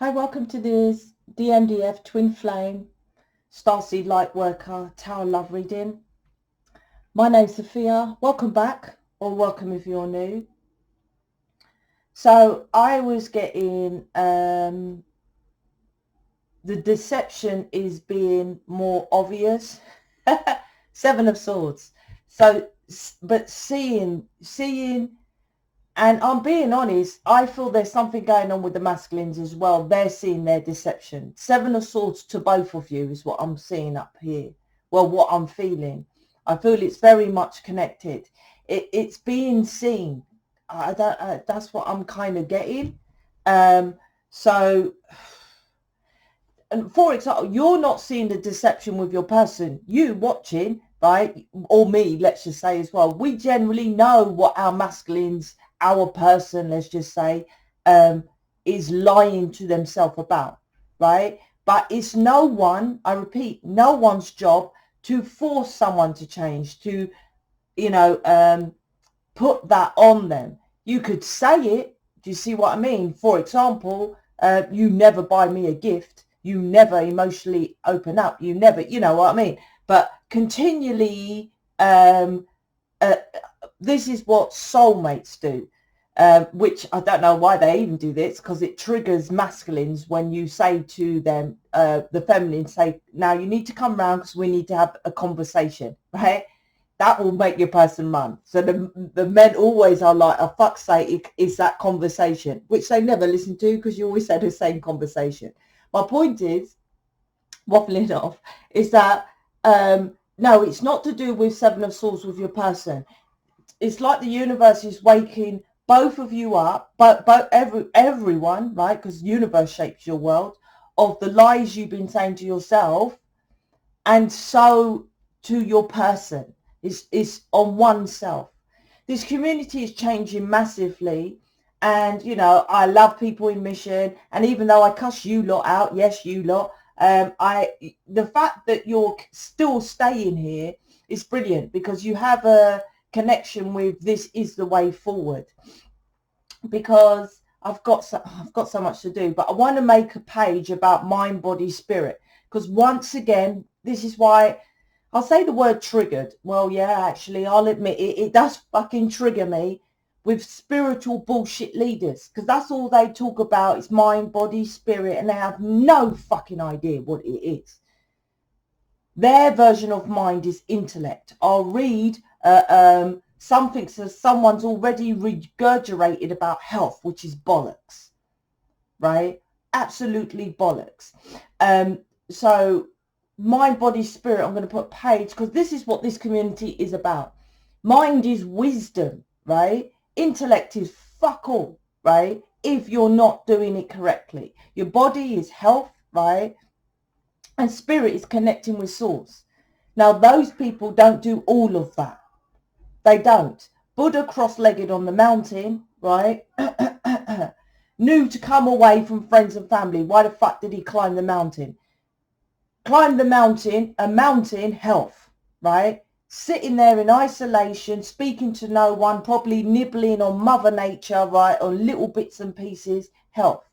Hi, welcome to this DMDF Twin Flame Starseed Lightworker Tower Love Reading. My name's Sophia. Welcome back, or welcome if you're new. So I was getting the deception is being more obvious. Seven of Swords. So, but seeing. And I'm being honest, I feel there's something going on with the masculines as well. They're seeing their deception. Seven of Swords to both of you is what I'm seeing up here. Well, what I'm feeling. I feel it's very much connected. It's being seen. That's what I'm kind of getting. So, and for example, you're not seeing the deception with your person. You watching, right? Or me, let's just say as well. We generally know what our masculines, our person, let's just say, is lying to themselves about, right? But it's no one, I repeat, no one's job to force someone to change, to, put that on them. You could say it. Do you see what I mean? For example, you never buy me a gift. You never emotionally open up. You never, you know what I mean? But continually, this is what soulmates do, which I don't know why they even do this, because it triggers masculines when you say to them, the feminine say, now you need to come round because we need to have a conversation, right? That will make your person run. So the men always are like, oh, fuck's sake, it's that conversation, which they never listen to because you always say the same conversation. My point is, waffling off, is that, no, it's not to do with Seven of Swords with your person. It's like the universe is waking both of you up, but everyone, right? Because the universe shapes your world, of the lies you've been saying to yourself, and so to your person. It's on oneself. This community is changing massively, and I love people in mission, and even though I cuss you lot out, yes, you lot, the fact that you're still staying here is brilliant, because you have a connection with this is the way forward. Because I've got so much to do, but I want to make a page about mind, body, spirit, because once again, this is why I'll say the word triggered. Well, yeah, actually, I'll admit it does fucking trigger me with spiritual bullshit leaders, because that's all they talk about is mind, body, spirit, and they have no fucking idea what it is. Their version of mind is intellect. I'll read something so someone's already regurgitated about health, which is bollocks, right? Absolutely bollocks. So mind, body, spirit, I'm going to put page, because this is what this community is about. Mind is wisdom, right? Intellect is fuck all, right? If you're not doing it correctly. Your body is health, right? And spirit is connecting with source. Now, those people don't do all of that. They don't. Buddha cross-legged on the mountain, right? Knew to come away from friends and family. Why the fuck did he climb the mountain? Climb the mountain, a mountain, health, right? Sitting there in isolation, speaking to no one, probably nibbling on Mother Nature, right? On little bits and pieces, health.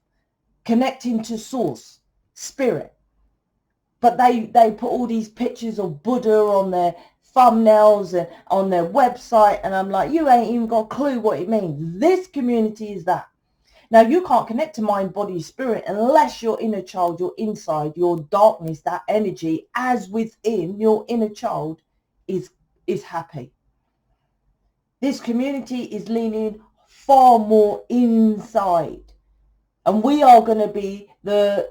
Connecting to source, spirit. But they put all these pictures of Buddha on their thumbnails and on their website, and I'm like, you ain't even got a clue what it means. This community is that. Now, you can't connect to mind, body, spirit unless your inner child, your inside, your darkness, that energy as within your inner child is happy. This community is leaning far more inside, and we are going to be the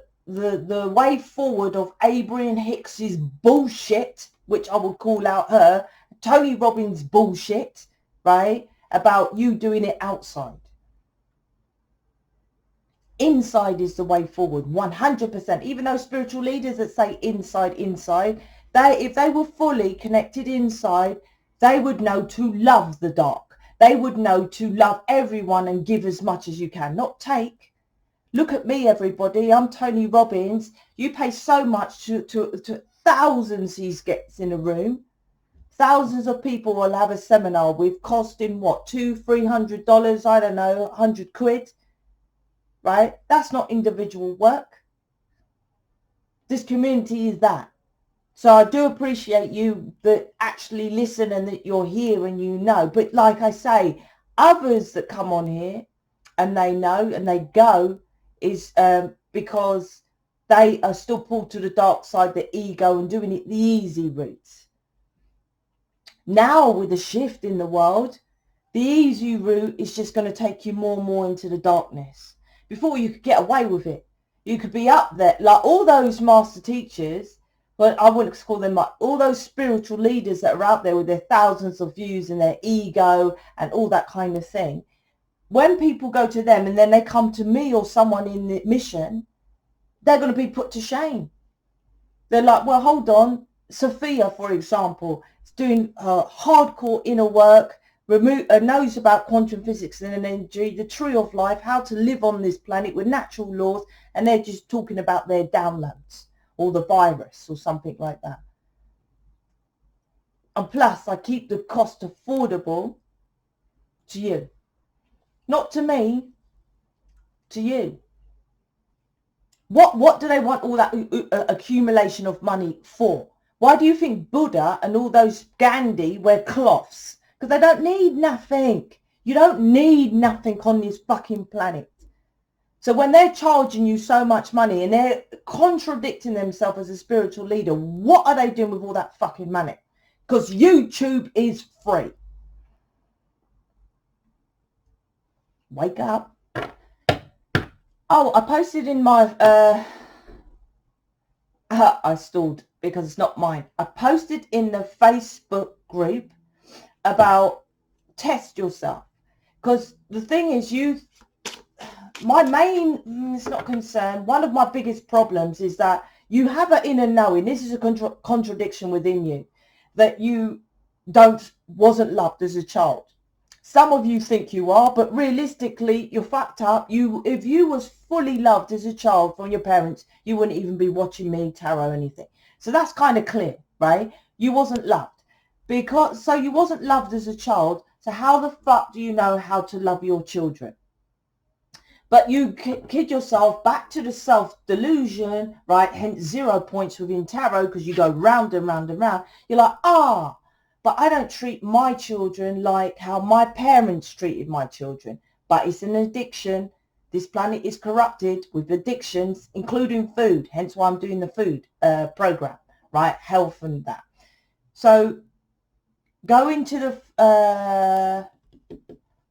way forward of Abraham Hicks's bullshit, which I will call out her, Tony Robbins' bullshit, right, about you doing it outside. Inside is the way forward, 100%. Even those spiritual leaders that say inside, if they were fully connected inside, they would know to love the dark. They would know to love everyone and give as much as you can, not take. Look at me, everybody. I'm Tony Robbins. You pay so much to thousands he gets in a room. Thousands of people will have a seminar with costing what, $200-300, I don't know, 100 quid. right? That's not individual work. This community is that. So I do appreciate you that actually listen and that you're here and you know. But like I say, others that come on here and they know and they go is because they are still pulled to the dark side, the ego, and doing it the easy route. Now with the shift in the world, the easy route is just going to take you more and more into the darkness. Before you could get away with it, you could be up there like all those master teachers. But I wouldn't call them like all those spiritual leaders that are out there with their thousands of views and their ego and all that kind of thing. When people go to them and then they come to me or someone in the mission, they're going to be put to shame. They're like, well, hold on. Sophia, for example, is doing her hardcore inner work, knows about quantum physics and energy, the tree of life, how to live on this planet with natural laws, and they're just talking about their downloads. Or the virus or something like that. And plus, I keep the cost affordable to you. Not to me, to you. What do they want all that accumulation of money for? Why do you think Buddha and all those Gandhi wear cloths? Because they don't need nothing. You don't need nothing on this fucking planet. So when they're charging you so much money and they're contradicting themselves as a spiritual leader, what are they doing with all that fucking money? Because YouTube is free. Wake up. Oh, I posted in my... I stalled because it's not mine. I posted in the Facebook group about test yourself. Because the thing is, my main, it's not concern, one of my biggest problems is that you have an inner knowing, this is a contradiction within you, that you wasn't loved as a child. Some of you think you are, but realistically, you're fucked up. If you was fully loved as a child from your parents, you wouldn't even be watching me, tarot, or anything. So that's kind of clear, right? You wasn't loved. So you wasn't loved as a child, so how the fuck do you know how to love your children? But you kid yourself back to the self-delusion, right? Hence 0 points within tarot because you go round and round and round. You're like, but I don't treat my children like how my parents treated my children. But it's an addiction. This planet is corrupted with addictions, including food. Hence why I'm doing the food program, right? Health and that. So go into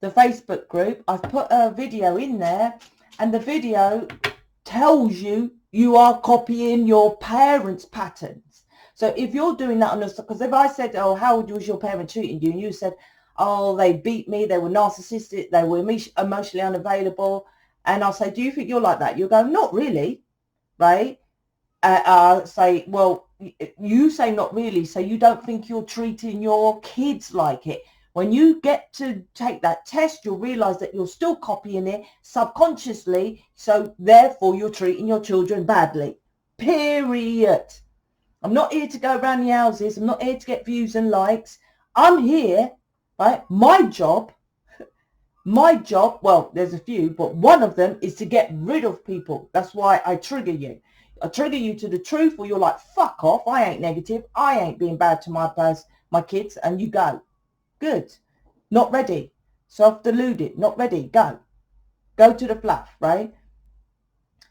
the Facebook group. I've put a video in there, and the video tells you are copying your parents' patterns. So if you're doing that on the, because if I said, oh, how was your parent treating you? And you said, oh, they beat me, they were narcissistic, they were emotionally unavailable. And I'll say, do you think you're like that? You'll go, not really, right? I'll say, well, you say not really, so you don't think you're treating your kids like it. When you get to take that test, you'll realize that you're still copying it subconsciously. So therefore, you're treating your children badly. Period. I'm not here to go around the houses. I'm not here to get views and likes. I'm here, right? My job, well, there's a few, but one of them is to get rid of people. That's why I trigger you. I trigger you to the truth, or you're like, fuck off. I ain't negative. I ain't being bad to my kids. And you go. Good. Not ready. Self-deluded. Not ready. Go to the fluff, right?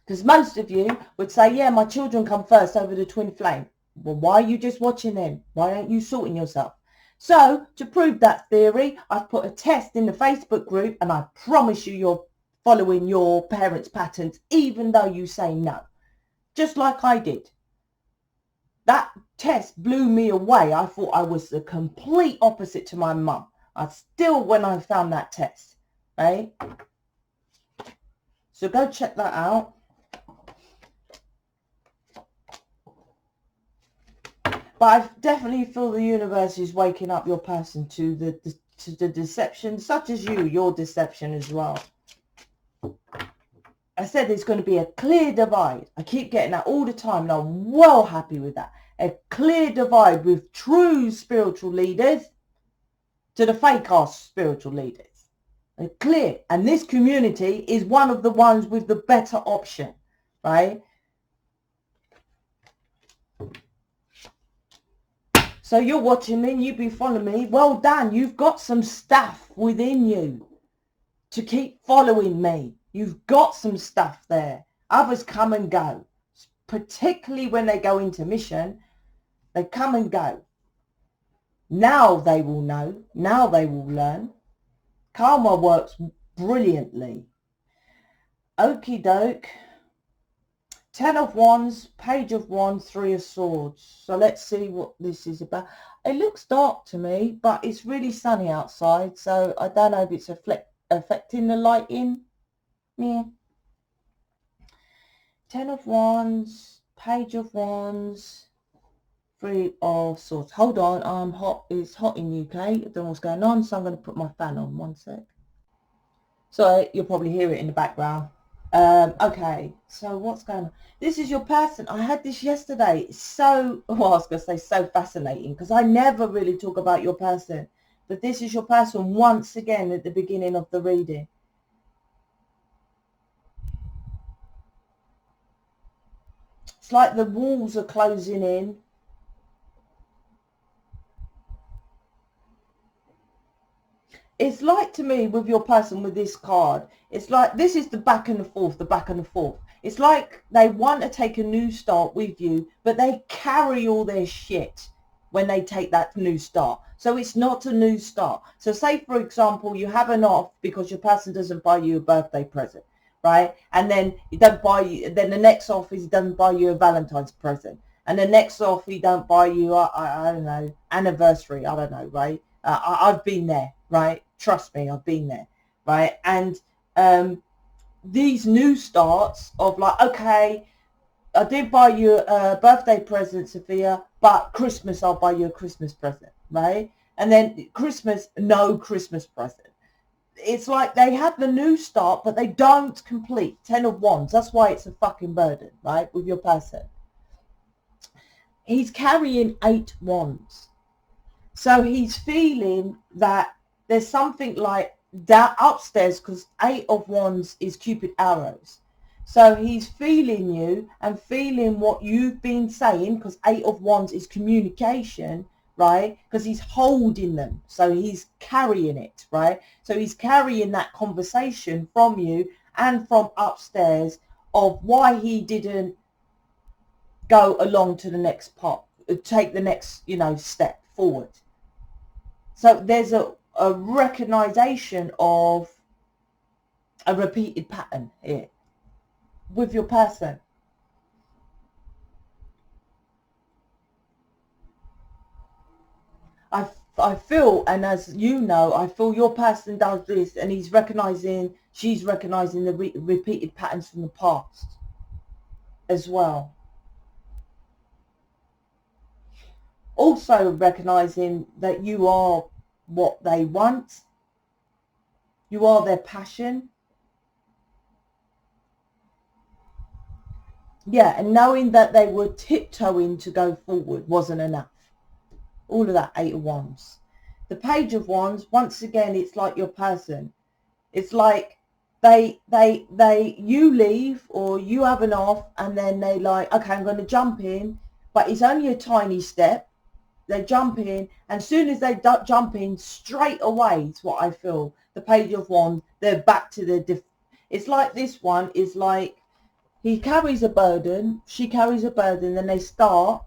Because most of you would say, yeah, my children come first over the twin flame. Well, why are you just watching them? Why aren't you sorting yourself? So to prove that theory, I've put a test in the Facebook group, and I promise you're following your parents' patterns, even though you say no. Just like I did. That test blew me away. I thought I was the complete opposite to my mum. When I found that test, right? So go check that out. But I definitely feel the universe is waking up your person to the deception, such as your deception as well. I said there's going to be a clear divide. I keep getting that all the time, and I'm well happy with that. A clear divide with true spiritual leaders to the fake-ass spiritual leaders. Clear. And this community is one of the ones with the better option, right? So you're watching me, you've been following me. Well done. You've got some stuff within you to keep following me. You've got some stuff there. Others come and go, particularly when they go into mission. They come and go. Now they will know. Now they will learn. Karma works brilliantly. Okie doke. 10 of Wands, Page of Wands, 3 of Swords. So let's see what this is about. It looks dark to me, but it's really sunny outside. So I don't know if it's affecting the lighting. Yeah. 10 of Wands, Page of Wands, 3 of Swords. Hold on, I'm hot. It's hot in UK. I don't know what's going on, so I'm going to put my fan on. One sec. So you'll probably hear it in the background. Okay, so what's going on? This is your person. I had this yesterday. It's so, well, I was going to say so fascinating, because I never really talk about your person. But this is your person once again at the beginning of the reading. It's like the walls are closing in. It's like, to me, with your person with this card, it's like this is the back and the forth, the back and the forth. It's like they want to take a new start with you, but they carry all their shit when they take that new start. So it's not a new start. So say, for example, you have an off because your person doesn't buy you a birthday present, right? And then he don't buy you, then the next off is he doesn't buy you a Valentine's present. And the next off he don't buy you, I don't know, anniversary, I don't know, right? I've been there, right? Trust me, I've been there, right? And these new starts of like, okay, I did buy you a birthday present, Sophia, but Christmas I'll buy you a Christmas present, right? And then Christmas, no Christmas present. It's like they have the new start, but they don't complete. 10 of Wands. That's why it's a fucking burden, right? With your person. He's carrying 8 wands. So he's feeling that there's something like that upstairs, because 8 of Wands is Cupid arrows. So he's feeling you and feeling what you've been saying, because 8 of Wands is communication, right? Because he's holding them. So he's carrying it, right? So he's carrying that conversation from you and from upstairs of why he didn't go along to the next part, take the next, step forward. So there's a recognition of a repeated pattern here with your person. I feel, and as you know, I feel your person does this, and she's recognizing the repeated patterns from the past as well. Also recognizing that you are what they want. You are their passion. Yeah, and knowing that they were tiptoeing to go forward wasn't enough. All of that 8 of Wands. The Page of Wands, once again, it's like your person. It's like you leave or you have an off, and then they like, okay, I'm going to jump in, but it's only a tiny step. They jump in, and as soon as they jump in, straight away, it's what I feel. The Page of Wands, they're back to the it's like this one is like he carries a burden, she carries a burden, then they start.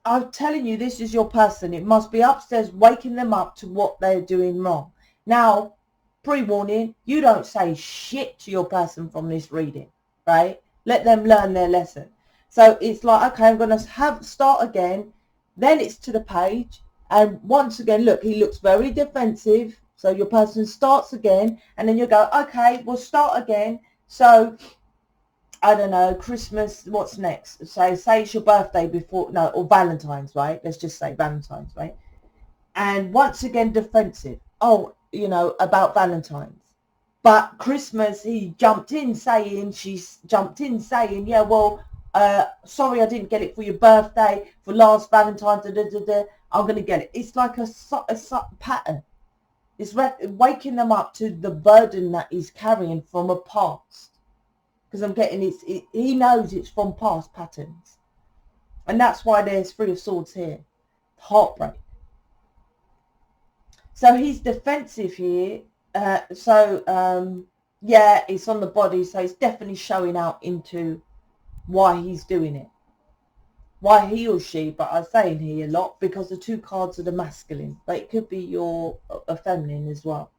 I'm telling you, this is your person. It must be upstairs waking them up to what they're doing wrong. Now, pre-warning, you don't say shit to your person from this reading, right? Let them learn their lesson. So it's like, okay, I'm going to start again. Then it's to the page. And once again, look, he looks very defensive. So your person starts again. And then you go, okay, we'll start again. So I don't know, Christmas, what's next? So say it's your birthday before, no, or Valentine's, right? Let's just say Valentine's, right? And once again, defensive. Oh, about Valentine's. But Christmas, she jumped in saying, yeah, well, sorry, I didn't get it for your birthday, for last Valentine's, I'm going to get it. It's like a pattern. It's waking them up to the burden that he's carrying from a past. Because I'm getting he knows it's from past patterns. And that's why there's 3 of Swords here. Heartbreak. So he's defensive here. Yeah, it's on the body. So it's definitely showing out into why he's doing it. Why he or she, but I'm saying here a lot because the 2 cards are the masculine. But it could be a feminine as well.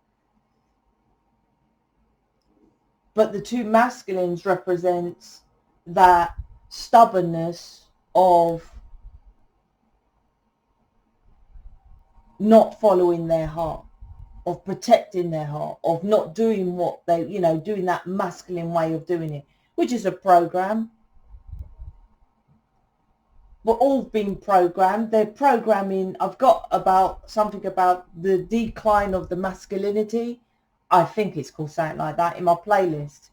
But the 2 masculines represents that stubbornness of not following their heart, of protecting their heart, of not doing what they, doing that masculine way of doing it, which is a program. We're all being programmed. They're programming. I've got something about the decline of the masculinity. I think it's called something like that in my playlist.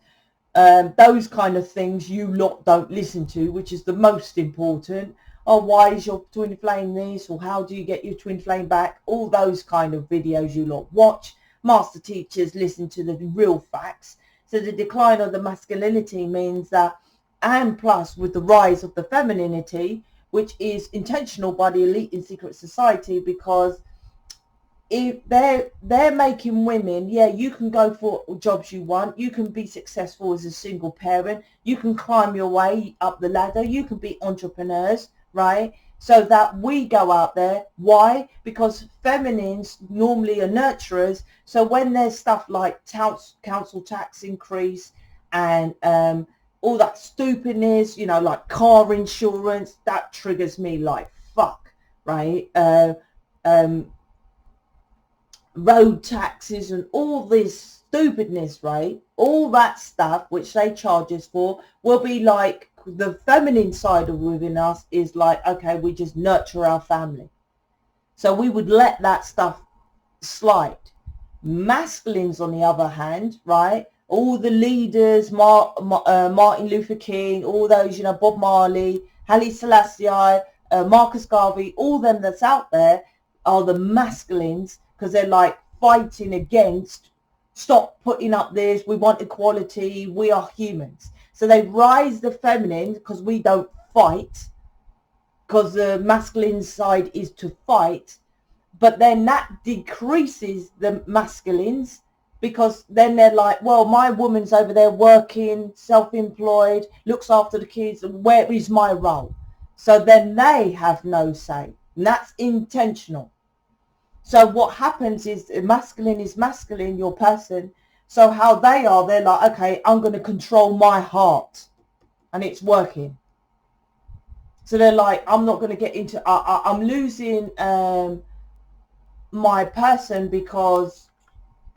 Those kind of things you lot don't listen to, which is the most important. Oh, why is your twin flame this? Or how do you get your twin flame back? All those kind of videos you lot watch. Master teachers listen to the real facts. So the decline of the masculinity means that, and plus with the rise of the femininity, which is intentional by the elite in secret society, because if they're making women, yeah, you can go for jobs you want, you can be successful as a single parent, you can climb your way up the ladder, you can be entrepreneurs, right? So that we go out there. Why? Because feminines normally are nurturers. So when there's stuff like council tax increase and all that stupidness, like car insurance, that triggers me like fuck, right? Road taxes and all this stupidness, right? All that stuff which they charge us for will be like, the feminine side of within us is like, okay, we just nurture our family. So we would let that stuff slide. Masculines, on the other hand, right? All the leaders, Martin Luther King, all those, Bob Marley, Haile Selassie, Marcus Garvey, all them that's out there are the masculines, because they're like fighting against, stop putting up this, we want equality, we are humans. So they rise the feminine because we don't fight, because the masculine side is to fight. But then that decreases the masculines, because then they're like, well, my woman's over there working, self-employed, looks after the kids, and where is my role? So then they have no say, and that's intentional. So what happens is masculine is masculine, your person. So how they are, they're like, okay, I'm going to control my heart, and it's working. So they're like, I'm not going to get into, I'm losing my person because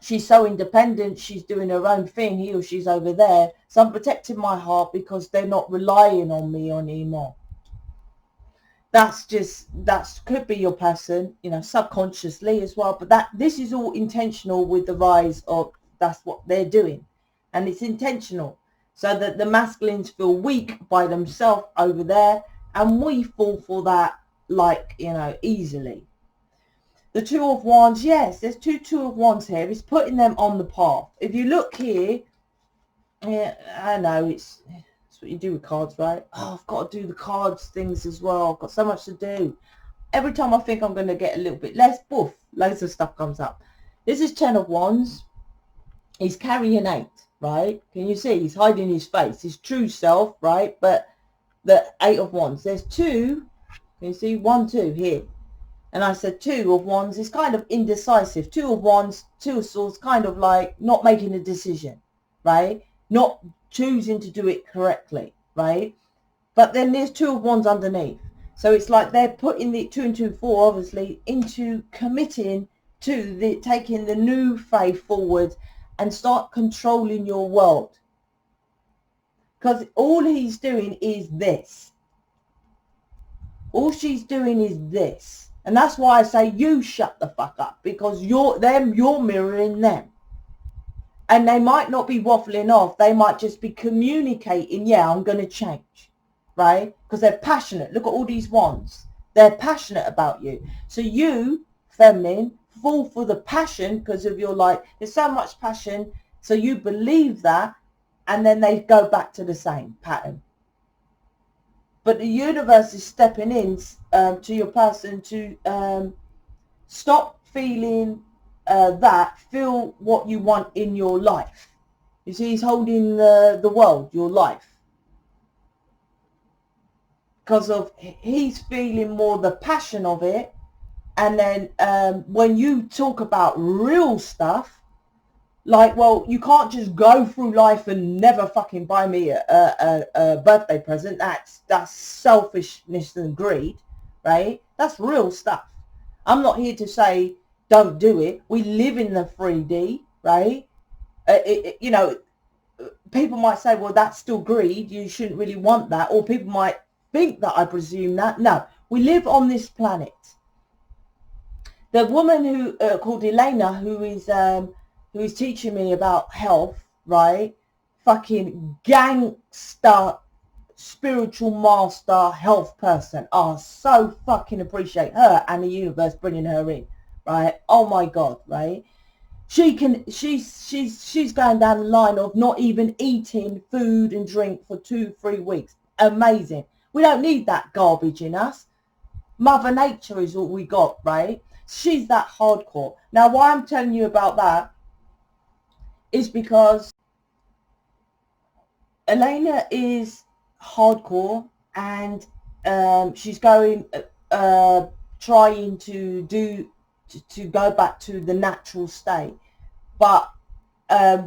she's so independent, she's doing her own thing, he or she's over there. So I'm protecting my heart because they're not relying on me anymore. That could be your person, subconsciously as well. But this is all intentional with the rise of, that's what they're doing. And it's intentional. So that the masculines feel weak by themselves over there. And we fall for that, like, easily. The 2 of Wands, yes, there's 2 of Wands here. It's putting them on the path. If you look here, yeah, I know it's what you do with cards, right? Oh, I've got to do the cards things as well. I've got so much to do. Every time I think I'm going to get a little bit less, poof, loads of stuff comes up. This is 10 of Wands. He's carrying 8, right? Can you see? He's hiding his face, his true self, right? But the 8 of Wands, there's 2. Can you see? 1, 2 here. And I said 2 of Wands is kind of indecisive. 2 of Wands, 2 of Swords, kind of like not making a decision, right? Not choosing to do it correctly, right? But then there's 2 of Wands underneath. So it's like they're putting the 2 and 2, 4, obviously, into committing to taking the new faith forward and start controlling your world. Because all he's doing is this. All she's doing is this. And that's why I say you shut the fuck up, because you're mirroring them. And they might not be waffling off. They might just be communicating, yeah, I'm going to change, right? Because they're passionate. Look at all these wands. They're passionate about you. So you feminine, fall for the passion because of your like, there's so much passion. So you believe that, and then they go back to the same pattern. But the universe is stepping in to your person to stop feeling that, feel what you want in your life. You see, he's holding the world, your life. Because of, he's feeling more the passion of it. And then when you talk about real stuff, like, well, you can't just go through life and never fucking buy me a birthday present. That's selfishness and greed, right? That's real stuff. I'm not here to say don't do it. We live in the 3D, right? You know, people might say, well, that's still greed. You shouldn't really want that. Or people might think that, I presume that. No, we live on this planet. The woman who called Elena, who is teaching me about health, right? Fucking gangster, spiritual master, health person. I so fucking appreciate her and the universe bringing her in, right? Oh my God, right? She's going down the line of not even eating food and drink for 2-3 weeks. Amazing. We don't need that garbage in us. Mother Nature is all we got, right? She's that hardcore. Now, why I'm telling you about that is because Elena is hardcore, and she's going trying to go back to the natural state, but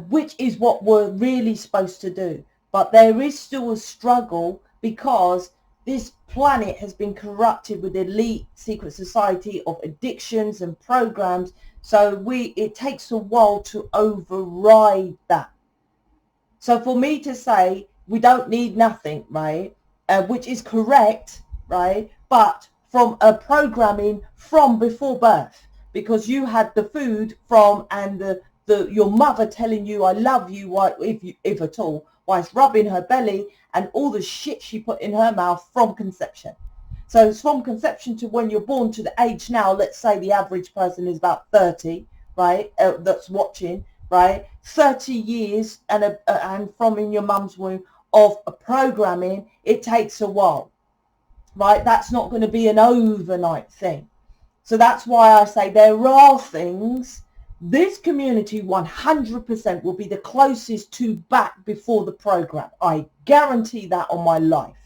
which is what we're really supposed to do. But there is still a struggle because this planet has been corrupted with elite secret society of addictions and programs. So it takes a while to override that. So for me to say we don't need nothing, right, which is correct, right, but from a programming from before birth, because you had the food from, and your mother telling you I love you, if at all, whilst rubbing her belly, and all the shit she put in her mouth from conception. So it's from conception to when you're born to the age now, let's say the average person is about 30, right, that's watching, right, 30 years and from in your mum's womb of a programming, it takes a while, right? That's not going to be an overnight thing. So that's why I say there are things, this community 100% will be the closest to back before the program. I guarantee that on my life,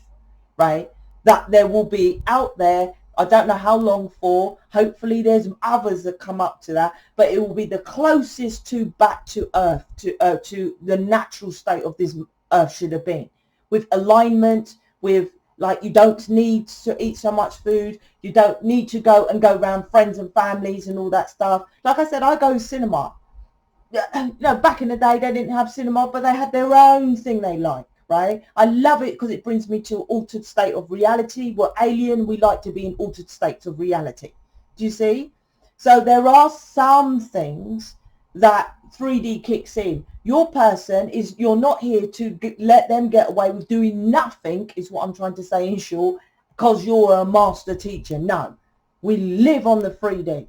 right? That there will be out there. I don't know how long for. Hopefully there's others that come up to that, but it will be the closest to back to earth, to the natural state of this earth should have been, with alignment, with, like, you don't need to eat so much food. You don't need to go around friends and families and all that stuff. Like I said, I go cinema. You know, back in the day, they didn't have cinema, but they had their own thing they like, right? I love it because it brings me to an altered state of reality. We're alien. We like to be in altered states of reality. Do you see? So there are some things that 3D kicks in. Your person is, you're not here to let them get away with doing nothing, is what I'm trying to say in short, because you're a master teacher. No, we live on the 3D.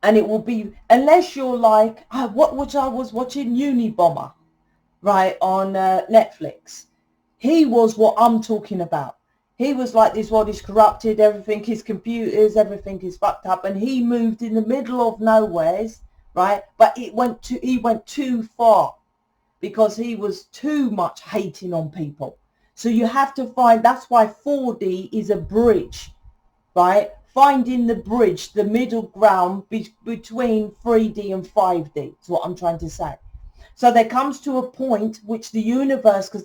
And it will be, unless you're like, which I was watching Unibomber, right, on Netflix. He was what I'm talking about. He was like, this world is corrupted, everything is computers, everything is fucked up. And he moved in the middle of nowheres, right? But he went too far because he was too much hating on people. So you have to find, that's why 4D is a bridge, right? Finding the bridge, the middle ground between 3D and 5D is what I'm trying to say. So there comes to a point which the universe, because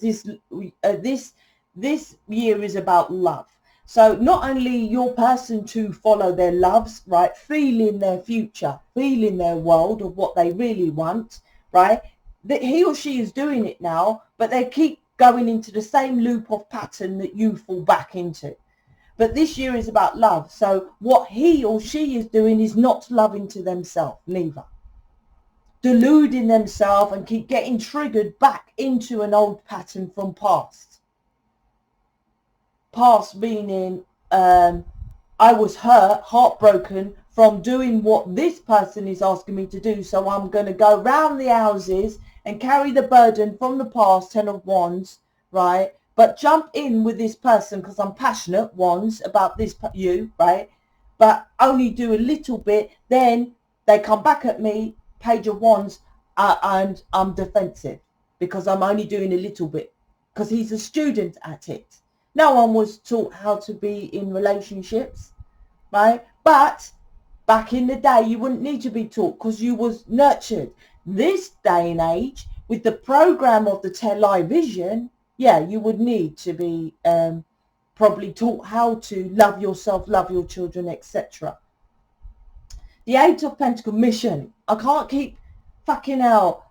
this year is about love. So not only your person to follow their loves, right, feeling their future, feeling their world of what they really want, right, that he or she is doing it now, but they keep going into the same loop of pattern that you fall back into. But this year is about love. So what he or she is doing is not loving to themselves, neither. Deluding themselves and keep getting triggered back into an old pattern from past. Past meaning, I I was hurt, heartbroken from doing what this person is asking me to do. So I'm going to go round the houses and carry the burden from the past, 10 of Wands, right? But jump in with this person because I'm passionate, Wands, about this, you, right? But only do a little bit. Then they come back at me, Page of Wands, and I'm defensive because I'm only doing a little bit because he's a student at it. No one was taught how to be in relationships, right? But back in the day, you wouldn't need to be taught because you was nurtured. This day and age, with the program of the television, yeah, you would need to be probably taught how to love yourself, love your children, etc. The Eight of Pentacles mission. I can't keep fucking out.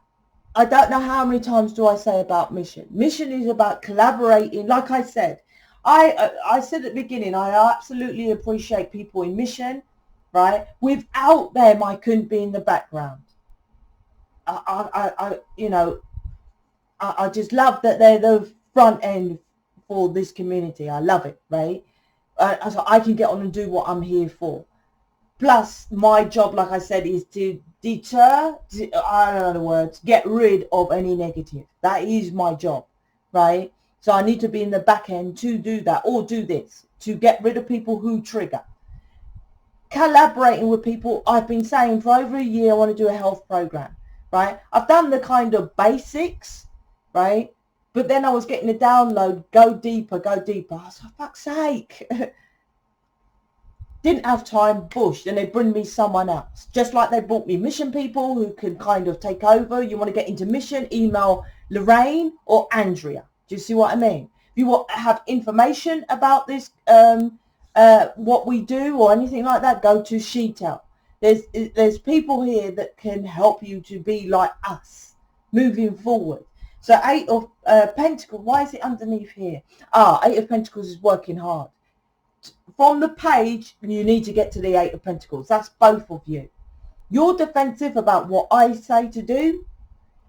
I don't know how many times do I say about mission. Mission is about collaborating. Like I said, I said at the beginning, I absolutely appreciate people in mission, right? Without them, I couldn't be in the background. I just love that they're the front end for this community. I love it, right? So I can get on and do what I'm here for. Plus, my job, like I said, is to deter, I don't know the words, get rid of any negative. That is my job, right? So I need to be in the back end to do that, or do this, to get rid of people who trigger. Collaborating with people, I've been saying for over a year, I want to do a health program, right? I've done the kind of basics, right? But then I was getting a download, go deeper, go deeper. I was like, for fuck's sake. Didn't have time, bush, and they bring me someone else. Just like they brought me mission people who can kind of take over. You want to get into mission, email Lorraine or Andrea. Do you see what I mean? If you want to have information about this, what we do or anything like that, go to Sheetel. There's people here that can help you to be like us, moving forward. So Eight of Pentacles, why is it underneath here? Eight of Pentacles is working hard. From the page, you need to get to the Eight of Pentacles. That's both of you. You're defensive about what I say to do.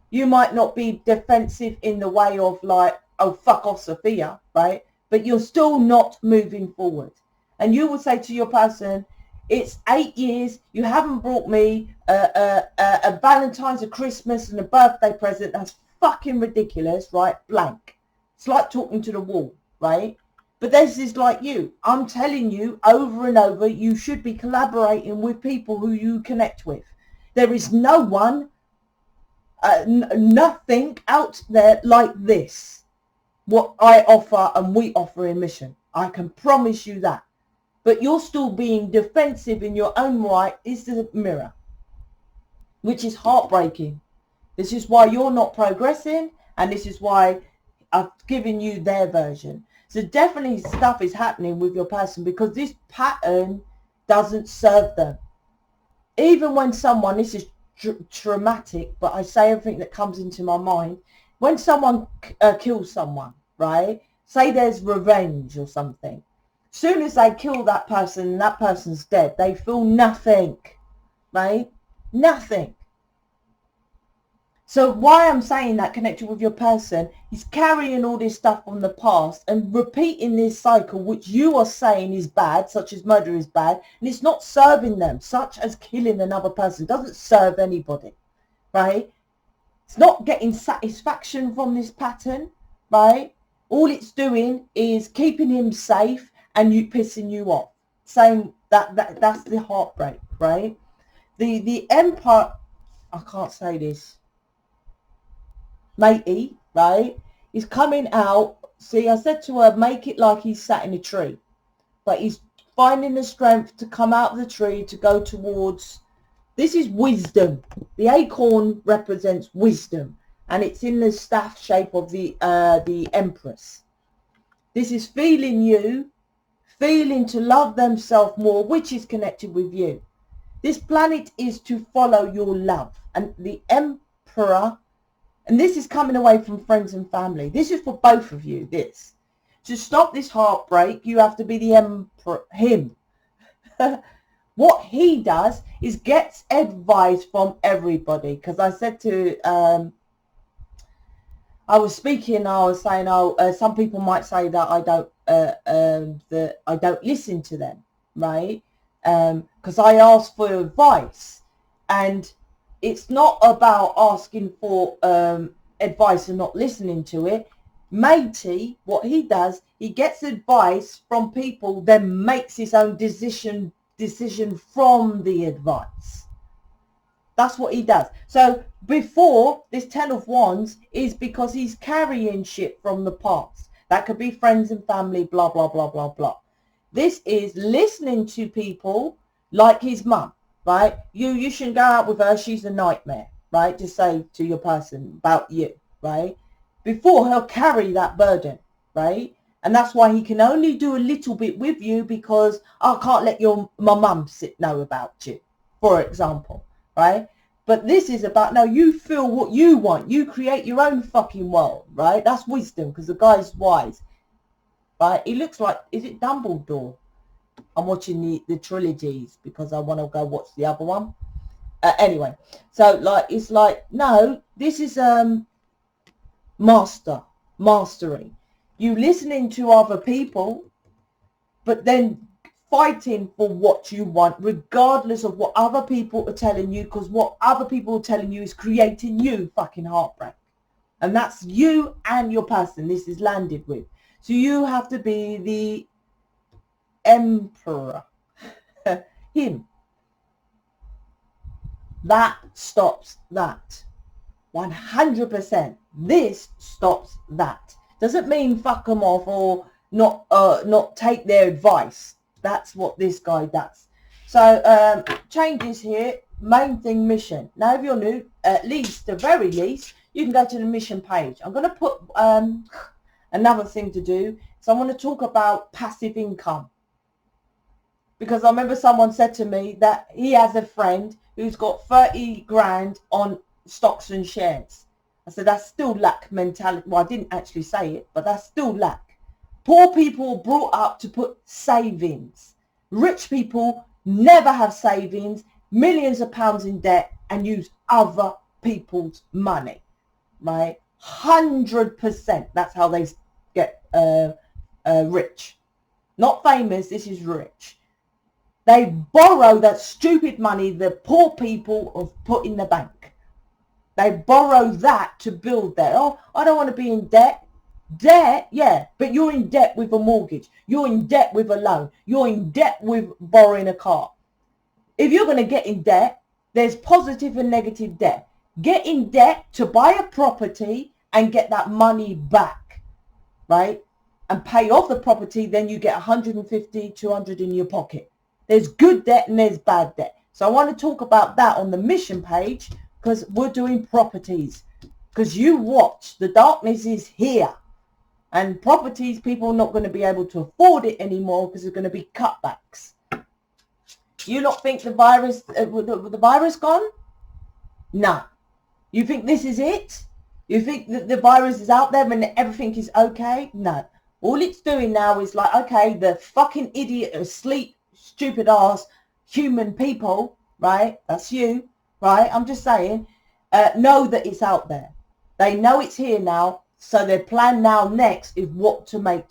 You might not be defensive in the way of like, oh, fuck off, Sophia, right? But you're still not moving forward. And you will say to your person, it's 8 years. You haven't brought me a Valentine's, a Christmas, and a birthday present. That's fucking ridiculous, right? Blank. It's like talking to the wall, right? But this is like you. I'm telling you over and over, you should be collaborating with people who you connect with. There is no one, nothing out there like this. What I offer and we offer in mission. I can promise you that. But you're still being defensive in your own right is the mirror, which is heartbreaking. This is why you're not progressing, and this is why I've given you their version. So definitely stuff is happening with your person because this pattern doesn't serve them. Even when someone, this is traumatic, but I say everything that comes into my mind. When someone kills someone, right? Say there's revenge or something. Soon as they kill that person and that person's dead, they feel nothing, right? Nothing. So why I'm saying that connected with your person is carrying all this stuff from the past and repeating this cycle, which you are saying is bad, such as murder is bad, and it's not serving them, such as killing another person. It doesn't serve anybody, right? It's not getting satisfaction from this pattern, right? All it's doing is keeping him safe and you pissing you off. Saying that's the heartbreak, right? The Empire, I can't say this. Matey, right, is coming out. See, I said to her, make it like he's sat in a tree. But he's finding the strength to come out of the tree to go towards, this is wisdom. The acorn represents wisdom. And it's in the staff shape of the Empress. This is feeling you, feeling to love themselves more, which is connected with you. This planet is to follow your love. And the Emperor, and this is coming away from friends and family. This is for both of you, this. To stop this heartbreak, you have to be the Emperor, him. What he does is gets advice from everybody. Because I said to, I was speaking, I was saying, some people might say that I don't listen to them. right? Because I asked for advice, and it's not about asking for advice and not listening to it. Matey, what he does, he gets advice from people, then makes his own decision from the advice. That's what he does. So before, this 10 of Wands is because he's carrying shit from the past. That could be friends and family, blah, blah, blah, blah, blah. This is listening to people like his mum, right? You shouldn't go out with her. She's a nightmare, right? Just say to your person about you, right? Before, he'll carry that burden, right? And that's why he can only do a little bit with you, because I can't let my mum know about you, for example, right? But this is about, no, you feel what you want. You create your own fucking world, right? That's wisdom, because the guy's wise, right? He looks like, is it Dumbledore? I'm watching the trilogies because I want to go watch the other one. Anyway, so like, it's like, no, this is mastery. You listening to other people, but then fighting for what you want, regardless of what other people are telling you, because what other people are telling you is creating you fucking heartbreak. And that's you and your person this is landed with. So you have to be the emperor. Him. That stops that. 100%. This stops that. Doesn't mean fuck them off or not take their advice. That's what this guy does. So changes here. Main thing, mission. Now if you're new, at least, the very least, you can go to the mission page. I'm going to put another thing to do. So I want to talk about passive income. Because I remember someone said to me that he has a friend who's got 30 grand on stocks and shares. I said, that's still lack mentality. Well, I didn't actually say it, but that's still lack. Poor people are brought up to put savings. Rich people never have savings, millions of pounds in debt, and use other people's money, right? 100%. That's how they get rich. Not famous, this is rich. They borrow that stupid money the poor people have put in the bank. They borrow that to build that. Oh, I don't want to be in debt. Debt, yeah, but you're in debt with a mortgage. You're in debt with a loan. You're in debt with borrowing a car. If you're going to get in debt, there's positive and negative debt. Get in debt to buy a property and get that money back, right? And pay off the property, then you get 150, 200 in your pocket. There's good debt and there's bad debt. So I want to talk about that on the mission page, because we're doing properties. Because you watch, the darkness is here. And properties, people are not going to be able to afford it anymore because there's going to be cutbacks. You not think the virus gone? No. You think this is it? You think that the virus is out there and everything is okay? No. All it's doing now is like, okay, the fucking idiot, asleep, stupid ass human people, right? That's you, right? I'm just saying, know that it's out there. They know it's here now. So their plan now next is what to make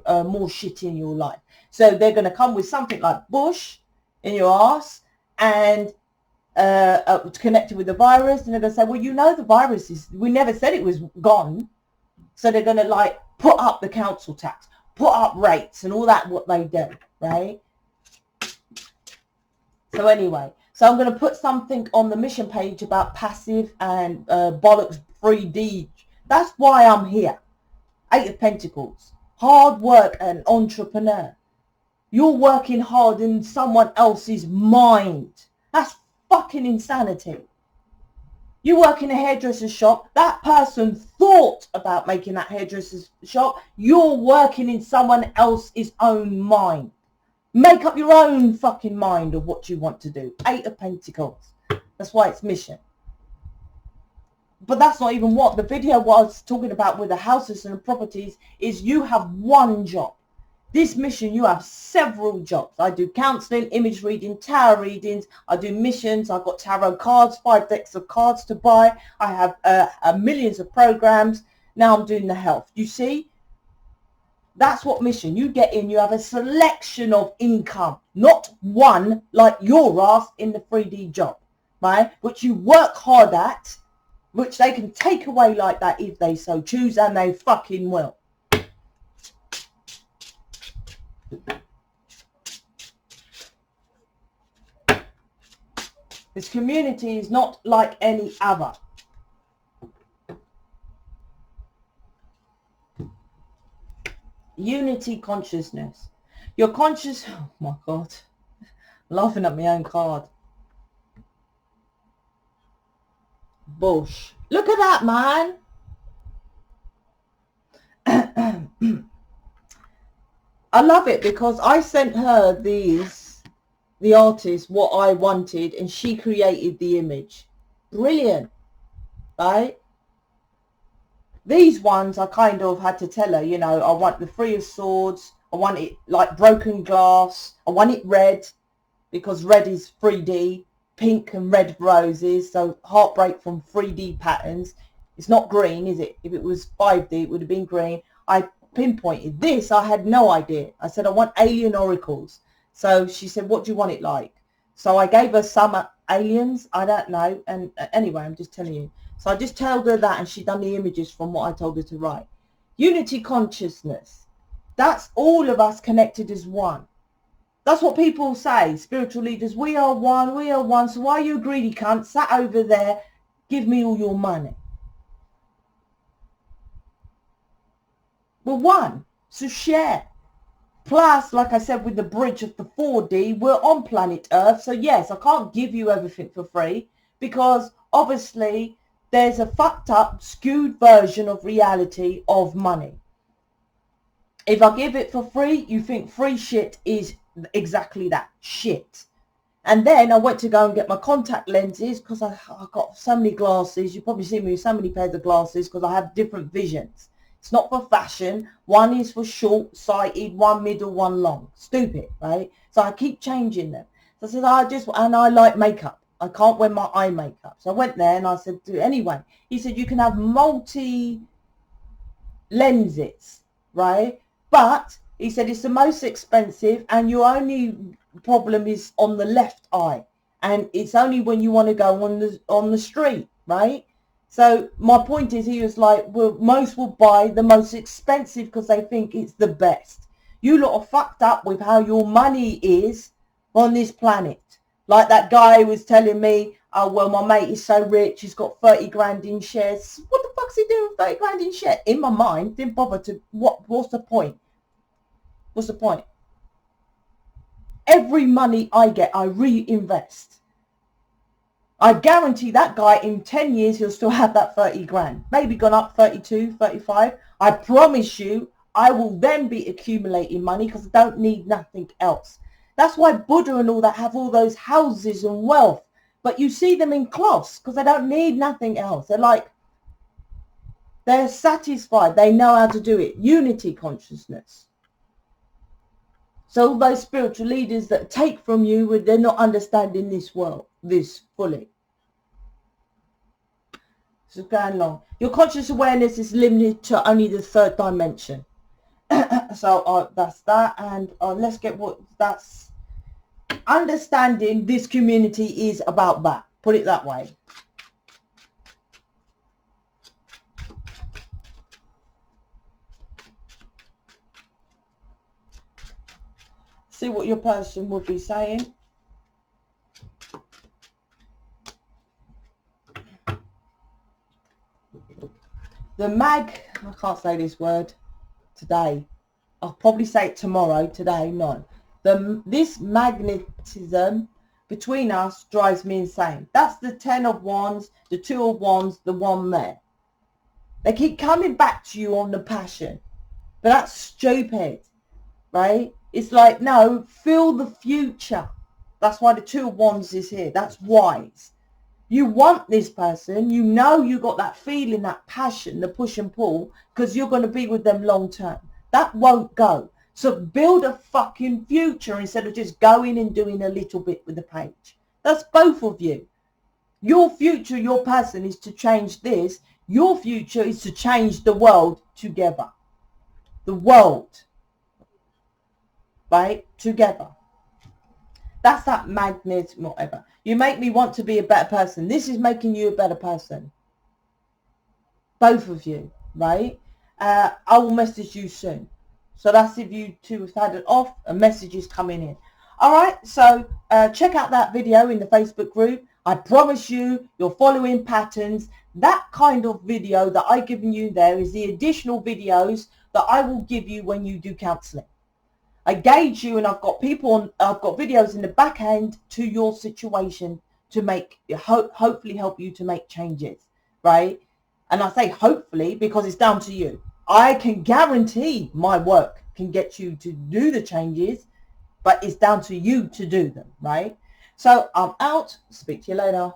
more shit in your life. So they're going to come with something like Bush in your ass and connected with the virus. And they're going to say, well, you know, the virus is, we never said it was gone. So they're going to like put up the council tax, put up rates and all that, what they do, right? So anyway, so I'm going to put something on the mission page about passive and bollocks 3D. That's why I'm here. 8 of Pentacles. Hard work and entrepreneur. You're working hard in someone else's mind. That's fucking insanity. You work in a hairdresser's shop. That person thought about making that hairdresser's shop. You're working in someone else's own mind. Make up your own fucking mind of what you want to do. 8 of Pentacles. That's why it's mission. But that's not even what the video was talking about with the houses and the properties is. You have one job. This mission, you have several jobs. I do counseling, image reading, tarot readings. I do missions. I've got tarot cards, 5 decks of cards to buy. I have millions of programs. Now I'm doing the health. You see, That's what mission. You get in, you have a selection of income, not one like your ass in the 3D job, right? Which you work hard at, which they can take away like that if they so choose, and they fucking will. This community is not like any other. Unity consciousness. Your conscious, oh my God, laughing at my own card. Bush. Look at that, man. I love it because I sent her the artist, what I wanted, and she created the image. Brilliant, right? These ones I kind of had to tell her, you know, I want the Three of Swords. I want it like broken glass. I want it red because red is 3D. Pink and red roses. So heartbreak from 3D patterns. It's not green, is it? If it was 5D, it would have been green. I pinpointed this. I had no idea. I said, I want alien oracles. So she said, what do you want it like? So I gave her some aliens. I don't know. And anyway, I'm just telling you. So I just told her that, and she done the images from what I told her to write. Unity consciousness. That's all of us connected as one. That's what people say, spiritual leaders. We are one, we are one. So why are you a greedy cunt sat over there? Give me all your money. We're one, so share. Plus, like I said, with the bridge of the 4D, we're on planet Earth. So yes, I can't give you everything for free because obviously there's a fucked up, skewed version of reality of money. If I give it for free, you think free shit is exactly that, shit. And then I went to go and get my contact lenses because I got so many glasses. You probably see me with so many pairs of glasses because I have different visions. It's not for fashion. One is for short-sighted, one middle, one long. Stupid, right? So I keep changing them. So I said, and I like makeup. I can't wear my eye makeup. So I went there and I said, anyway, he said, you can have multi lenses, right? But he said, it's the most expensive and your only problem is on the left eye. And it's only when you want to go on the street, right? So my point is, he was like, well, most will buy the most expensive because they think it's the best. You lot are fucked up with how your money is on this planet. Like that guy was telling me, oh, well, my mate is so rich, he's got 30 grand in shares. What the fuck's he doing with 30 grand in shares? In my mind, didn't bother to, what's the point? What's the point? Every money I get, I reinvest. I guarantee that guy in 10 years, he'll still have that 30 grand. Maybe gone up 32, 35. I promise you, I will then be accumulating money because I don't need nothing else. That's why Buddha and all that have all those houses and wealth. But you see them in cloths because they don't need nothing else. They're like, they're satisfied. They know how to do it. Unity consciousness. So all those spiritual leaders that take from you, they're not understanding this world, this fully. So going along. Your conscious awareness is limited to only the third dimension. So that's that. And let's get what that's understanding. This community is about that. Put it that way. See what your person would be saying. The I can't say this word today. I'll probably say it tomorrow. Today, no. This magnetism between us drives me insane. That's the 10 of wands, the 2 of wands, the 1 there. They keep coming back to you on the passion. But that's stupid, right? It's like, no, feel the future. That's why the 2 of wands is here. That's wise. You want this person. You know you got that feeling, that passion, the push and pull, because you're going to be with them long term. That won't go. So build a fucking future instead of just going and doing a little bit with the page. That's both of you. Your future, your person is to change this. Your future is to change the world together. the world, right, together. That's that magnet, whatever. You make me want to be a better person. This is making you a better person. Both of you, right? I will message you soon. So that's if you two have had it off, a message is coming in. All right, so check out that video in the Facebook group. I promise you, you're following patterns. That kind of video that I've given you there is the additional videos that I will give you when you do counseling. I gauge you, and I've got people on, I've got videos in the back end to your situation to make, hopefully help you to make changes, right? And I say hopefully because it's down to you. I can guarantee my work can get you to do the changes, but it's down to you to do them, right? So I'm out. Speak to you later.